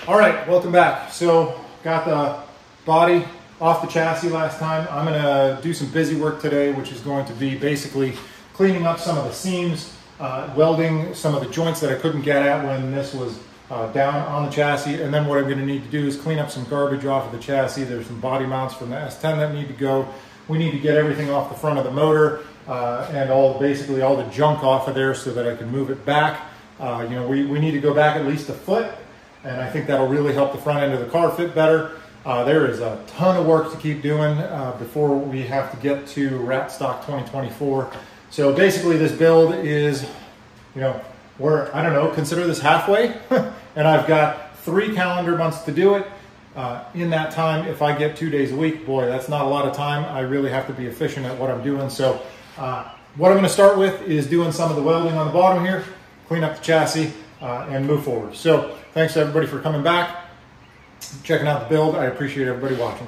All right, welcome back. So got the body off the chassis last time. I'm gonna do some busy work today, which is going to be basically cleaning up some of the seams, welding some of the joints that I couldn't get at when this was down on the chassis. And then what I'm gonna need to do is clean up some garbage off of the chassis. There's some body mounts from the S10 that need to go. We need to get everything off the front of the motor and basically all the junk off of there so that I can move it back. We need to go back at least a foot, and I think that'll really help the front end of the car fit better. There is a ton of work to keep doing before we have to get to Rat Stock 2024. So basically this build is, consider this halfway, and I've got 3 calendar months to do it. In that time, if I get 2 days a week, boy, that's not a lot of time. I really have to be efficient at what I'm doing. So what I'm gonna start with is doing some of the welding on the bottom here, clean up the chassis, and move forward. So thanks to everybody for coming back, checking out the build. I appreciate everybody watching.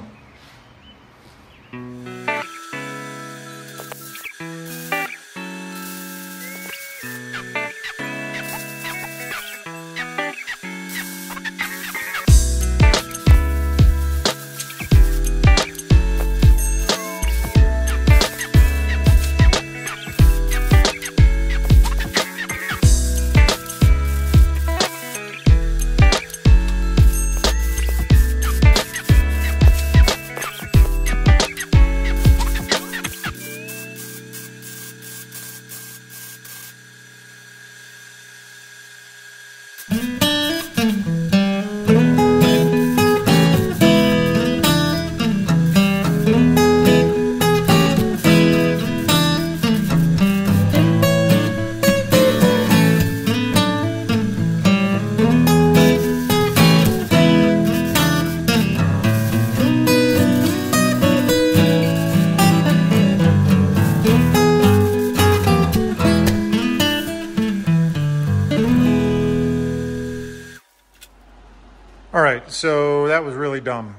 All right, so that was really dumb.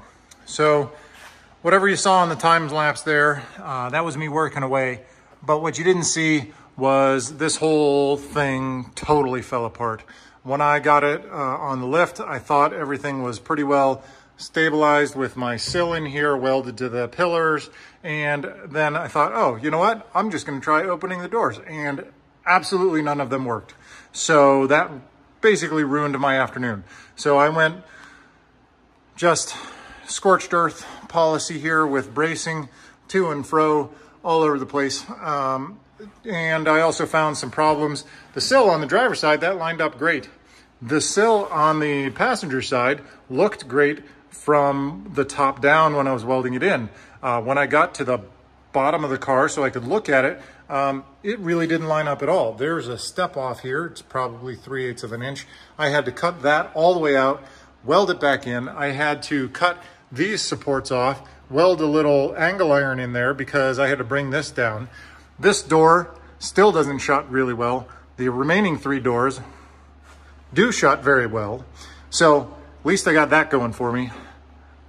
So whatever you saw on the time lapse there, that was me working away. But what you didn't see was this whole thing totally fell apart. When I got it on the lift, I thought everything was pretty well stabilized with my sill in here welded to the pillars. And then I thought, oh, you know what? I'm just gonna try opening the doors. And absolutely none of them worked. So that basically ruined my afternoon. So I went just scorched earth policy here with bracing to and fro all over the place. And I also found some problems. The sill on the driver's side, that lined up great. The sill on the passenger side looked great from the top down when I was welding it in. When I got to the bottom of the car so I could look at it, it really didn't line up at all. There's a step off here. It's probably 3/8 of an inch. I had to cut that all the way out, weld it back in. I had to cut these supports off, weld a little angle iron in there because I had to bring this down. This door still doesn't shut really well. The remaining 3 doors do shut very well. So at least I got that going for me.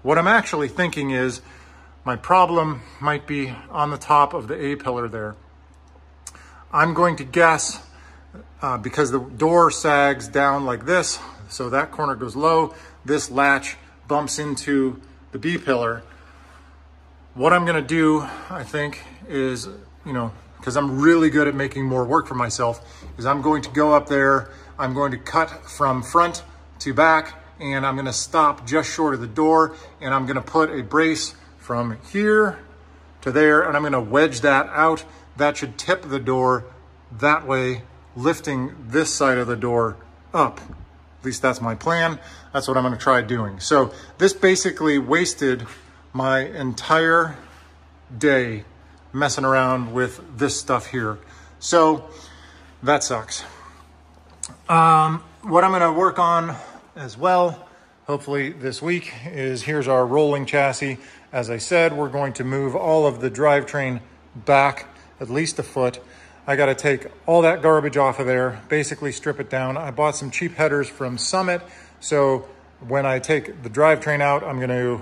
What I'm actually thinking is my problem might be on the top of the A-pillar there. I'm going to guess, because the door sags down like this, so that corner goes low, this latch bumps into the B-pillar. What I'm gonna do, I think, is, because I'm really good at making more work for myself, is I'm going to go up there, I'm going to cut from front to back, and I'm gonna stop just short of the door, and I'm gonna put a brace from here to there, and I'm gonna wedge that out. That should tip the door that way, lifting this side of the door up. At least that's my plan. That's what I'm gonna try doing. So this basically wasted my entire day messing around with this stuff here. So that sucks. What I'm gonna work on as well, hopefully this week, is here's our rolling chassis. As I said, we're going to move all of the drivetrain back at least a foot. I got to take all that garbage off of there, basically strip it down. I bought some cheap headers from Summit, so when I take the drivetrain out, I'm going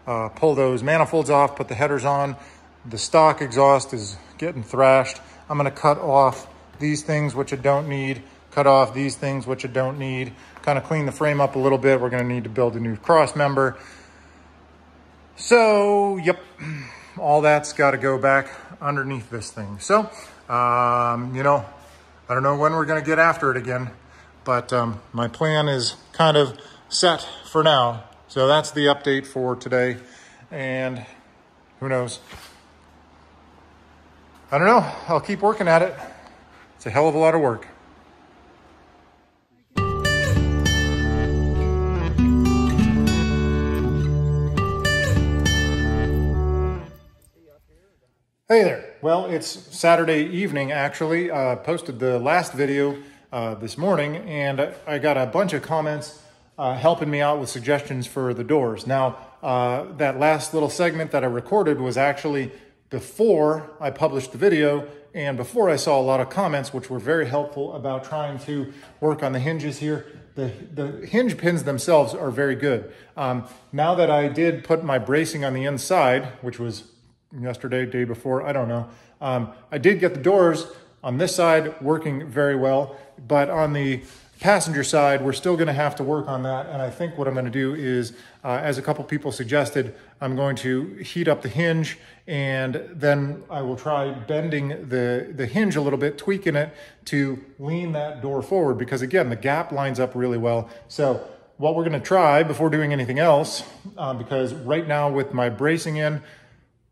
to pull those manifolds off, put the headers on. The stock exhaust is getting thrashed. I'm going to cut off these things, which I don't need. cut off these things, which I don't need, kind of clean the frame up a little bit. We're gonna need to build a new cross member. So, yep, all that's gotta go back underneath this thing. So, you know, I don't know when we're gonna get after it again, but my plan is kind of set for now. So that's the update for today. And who knows? I don't know, I'll keep working at it. It's a hell of a lot of work. Hey there. Well, it's Saturday evening, actually. Posted the last video this morning, and I got a bunch of comments helping me out with suggestions for the doors. Now, that last little segment that I recorded was actually before I published the video and before I saw a lot of comments, which were very helpful about trying to work on the hinges here. The hinge pins themselves are very good. Now that I did put my bracing on the inside, which was yesterday, day before, I don't know. I did get the doors on this side working very well, but on the passenger side, we're still gonna have to work on that. And I think what I'm gonna do is, as a couple people suggested, I'm going to heat up the hinge, and then I will try bending the hinge a little bit, tweaking it to lean that door forward, because again, the gap lines up really well. So what we're gonna try before doing anything else, because right now with my bracing in,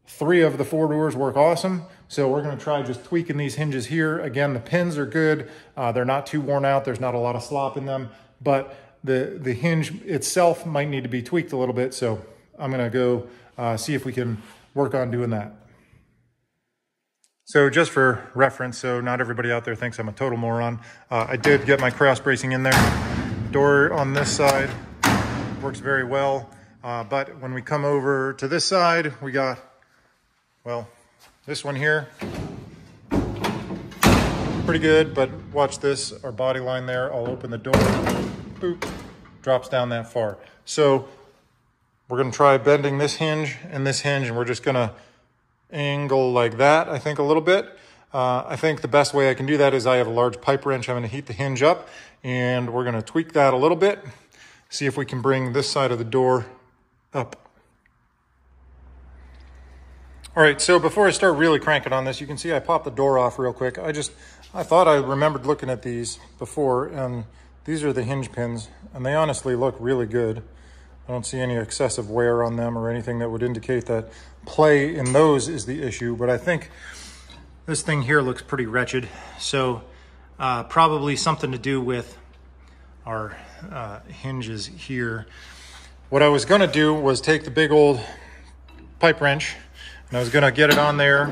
3 of the 4 doors work awesome. So we're gonna try just tweaking these hinges here. Again, the pins are good. They're not too worn out. There's not a lot of slop in them, but the hinge itself might need to be tweaked a little bit. So I'm gonna go see if we can work on doing that. So just for reference, so not everybody out there thinks I'm a total moron. I did get my cross bracing in there. Door on this side works very well. But when we come over to this side, we got, well, this one here, pretty good, but watch this, our body line there, I'll open the door, boop, drops down that far. So we're gonna try bending this hinge, and we're just gonna angle like that, I think a little bit. I think the best way I can do that is I have a large pipe wrench. I'm gonna heat the hinge up, and we're gonna tweak that a little bit, see if we can bring this side of the door up. All right, so before I start really cranking on this, you can see I popped the door off real quick. I thought I remembered looking at these before, and these are the hinge pins, and they honestly look really good. I don't see any excessive wear on them or anything that would indicate that play in those is the issue, but I think this thing here looks pretty wretched. So probably something to do with our hinges here. What I was gonna do was take the big old pipe wrench, and I was gonna get it on there,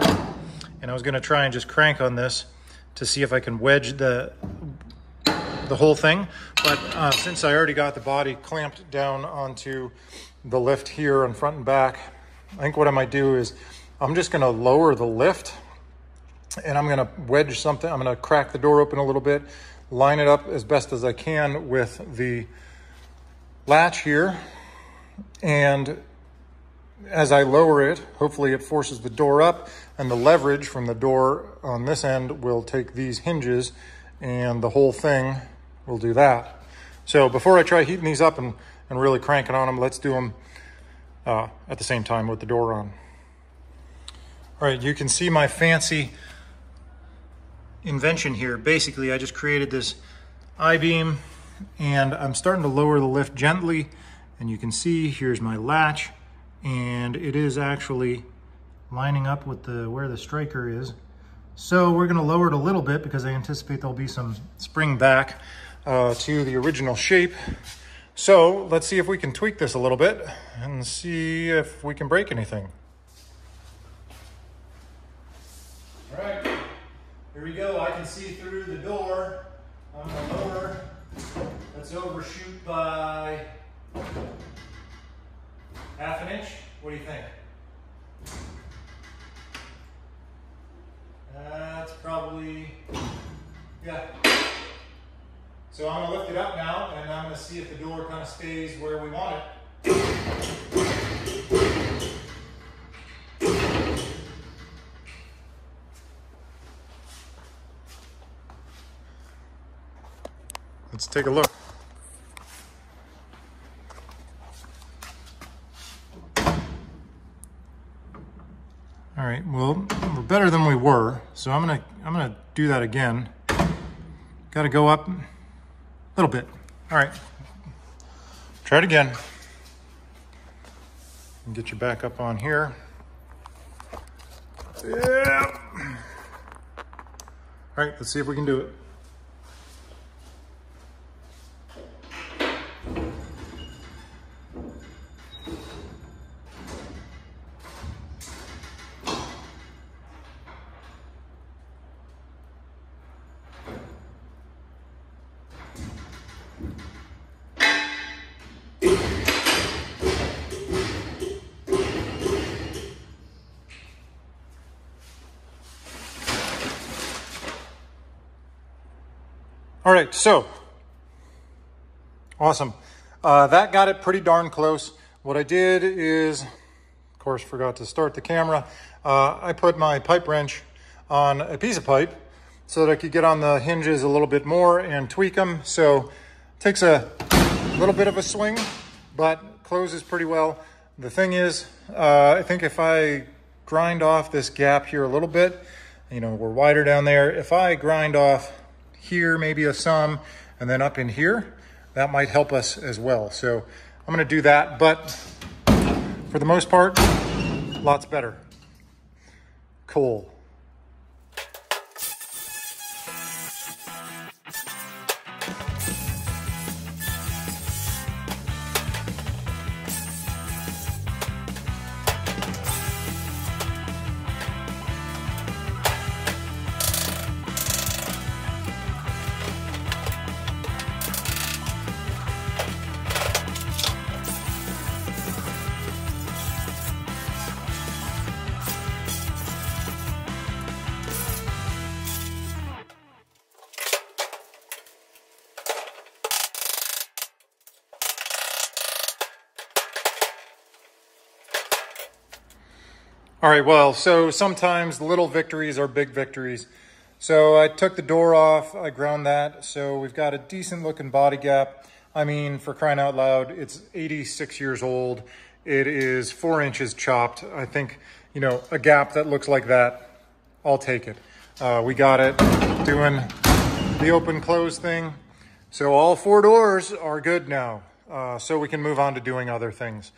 and I was gonna try and just crank on this to see if I can wedge the whole thing. But since I already got the body clamped down onto the lift here on front and back, I think what I might do is I'm just gonna lower the lift, and I'm gonna wedge something. I'm gonna crack the door open a little bit, line it up as best as I can with the latch here, and as I lower it, hopefully it forces the door up, and the leverage from the door on this end will take these hinges, and the whole thing will do that. So before I try heating these up and really cranking on them, let's do them at the same time with the door on. All right, you can see my fancy invention here. Basically, I just created this I-beam, and I'm starting to lower the lift gently, and you can see here's my latch, and it is actually lining up with where the striker is. So we're gonna lower it a little bit because I anticipate there'll be some spring back to the original shape. So let's see if we can tweak this a little bit and see if we can break anything. All right, here we go. I can see through the door. I'm gonna lower. Let's overshoot by half an inch. What do you think? That's probably, yeah. So I'm gonna lift it up now, and I'm gonna see if the door kind of stays where we want it. take a look. All right, well, we're better than we were, so I'm gonna do that again. Got to go up a little bit. All right, try it again. And get you back up on here. Yeah. All right, let's see if we can do it. All right, so awesome. That got it pretty darn close. What I did is, of course, forgot to start the camera. I put my pipe wrench on a piece of pipe so that I could get on the hinges a little bit more and tweak them. So it takes a little bit of a swing, but closes pretty well. The thing is, I think if I grind off this gap here a little bit, you know, we're wider down there. If I grind off here, maybe a some, and then up in here, that might help us as well. So I'm gonna do that, but for the most part, lots better. Cool. All right, well, so sometimes little victories are big victories. So I took the door off, I ground that, so we've got a decent looking body gap. I mean, for crying out loud, it's 86 years old. It is 4 inches chopped. I think, you know, a gap that looks like that, I'll take it. We got it doing the open close thing. So all 4 doors are good now. So we can move on to doing other things.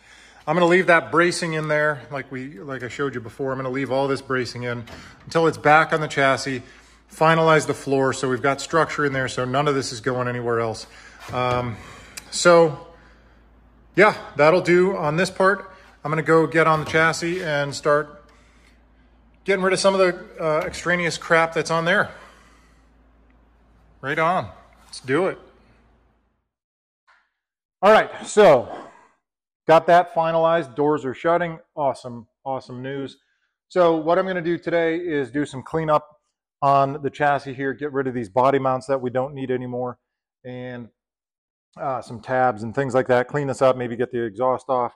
I'm gonna leave that bracing in there like I showed you before. I'm gonna leave all this bracing in until it's back on the chassis, finalize the floor so we've got structure in there so none of this is going anywhere else. So yeah, that'll do on this part. I'm gonna go get on the chassis and start getting rid of some of the extraneous crap that's on there. Right on, let's do it. All right, so got that finalized, doors are shutting, awesome, awesome news. So what I'm gonna do today is do some cleanup on the chassis here, get rid of these body mounts that we don't need anymore, and some tabs and things like that, clean this up, maybe get the exhaust off.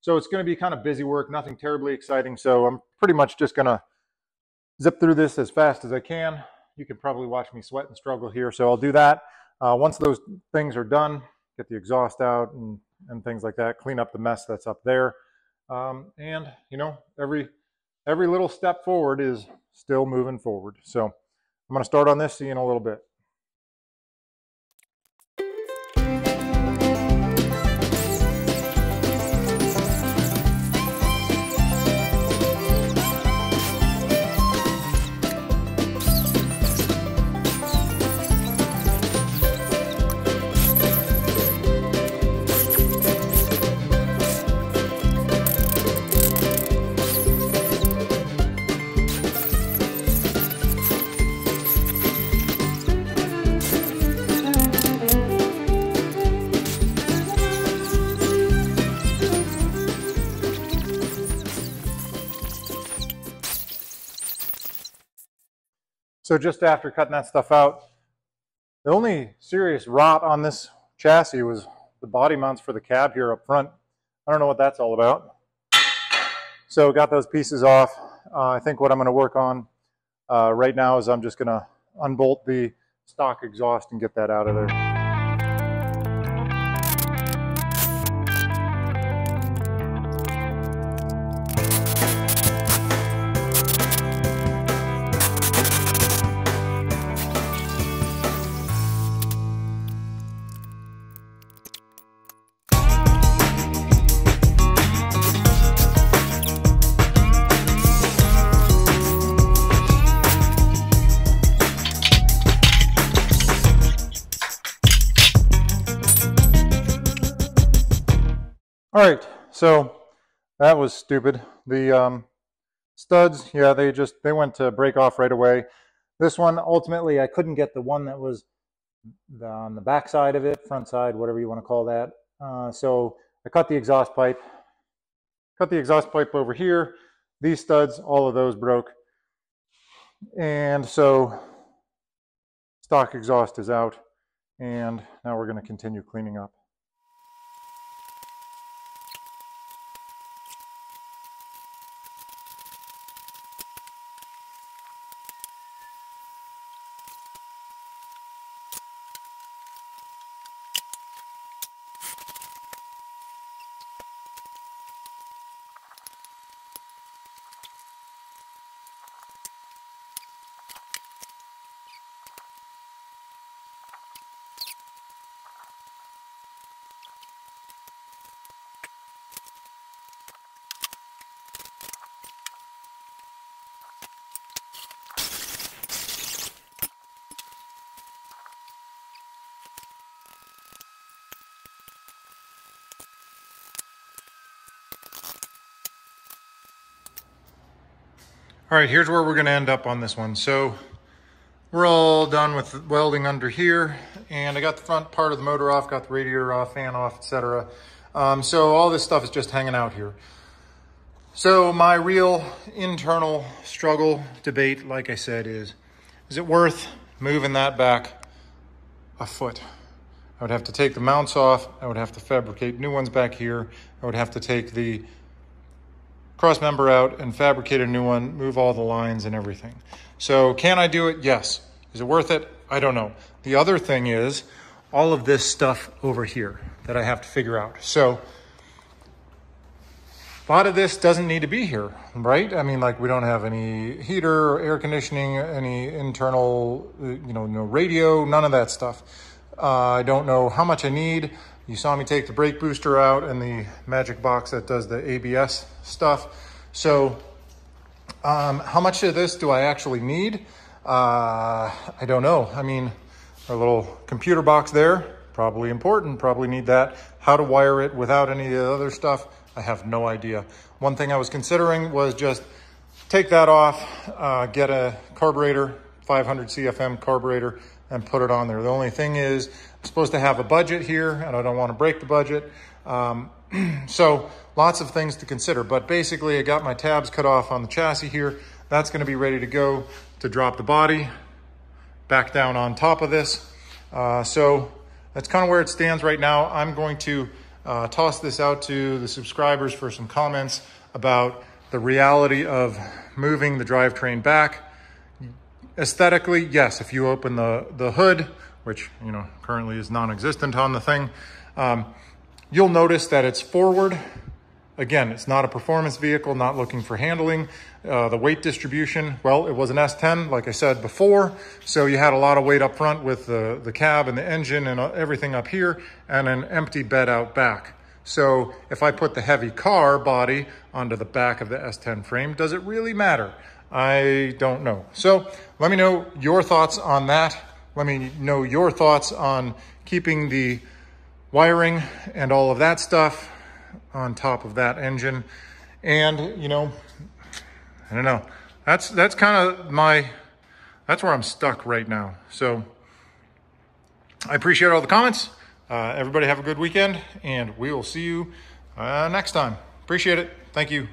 So it's gonna be kind of busy work, nothing terribly exciting, so I'm pretty much just gonna zip through this as fast as I can. You can probably watch me sweat and struggle here, so I'll do that. Once those things are done, get the exhaust out and things like that, clean up the mess that's up there. And you know, every little step forward is still moving forward. So I'm gonna start on this, see you in a little bit. So just after cutting that stuff out, the only serious rot on this chassis was the body mounts for the cab here up front. I don't know what that's all about. So got those pieces off. I think what I'm gonna work on right now is I'm just gonna unbolt the stock exhaust and get that out of there. All right, so that was stupid. The studs, yeah, they went to break off right away. This one, ultimately, I couldn't get the one that was on the back side of it, front side, whatever you want to call that. So I cut the exhaust pipe over here. These studs, all of those broke. And so stock exhaust is out. And now we're going to continue cleaning up. All right, here's where we're gonna end up on this one. So we're all done with welding under here, and I got the front part of the motor off, got the radiator off, fan off, etc. So all this stuff is just hanging out here. So my real internal struggle debate, like I said, is it worth moving that back a foot? I would have to take the mounts off. I would have to fabricate new ones back here. I would have to take the cross member out and fabricate a new one, move all the lines and everything. So can I do it? Yes. Is it worth it? I don't know. The other thing is all of this stuff over here that I have to figure out. So a lot of this doesn't need to be here, right? I mean, like, we don't have any heater or air conditioning, any internal, no radio, none of that stuff. I don't know how much I need. You saw me take the brake booster out and the magic box that does the ABS stuff. So how much of this do I actually need? I don't know. I mean, our little computer box there, probably important, probably need that. How to wire it without any of the other stuff, I have no idea. One thing I was considering was just take that off, get a carburetor, 500 CFM carburetor, and put it on there. The only thing is I'm supposed to have a budget here, and I don't want to break the budget. So lots of things to consider, but basically I got my tabs cut off on the chassis here. That's going to be ready to go to drop the body back down on top of this. So that's kind of where it stands right now. I'm going to toss this out to the subscribers for some comments about the reality of moving the drivetrain back. Aesthetically, yes, if you open the hood, which currently is non-existent on the thing, you'll notice that it's forward. Again, it's not a performance vehicle, not looking for handling. The weight distribution, well, it was an S10, like I said before, so you had a lot of weight up front with the cab and the engine and everything up here, and an empty bed out back. So if I put the heavy car body onto the back of the S10 frame, does it really matter? I don't know. So let me know your thoughts on that. Let me know your thoughts on keeping the wiring and all of that stuff on top of that engine. And, I don't know. That's kind of that's where I'm stuck right now. So I appreciate all the comments. Everybody have a good weekend, and we will see you next time. Appreciate it. Thank you.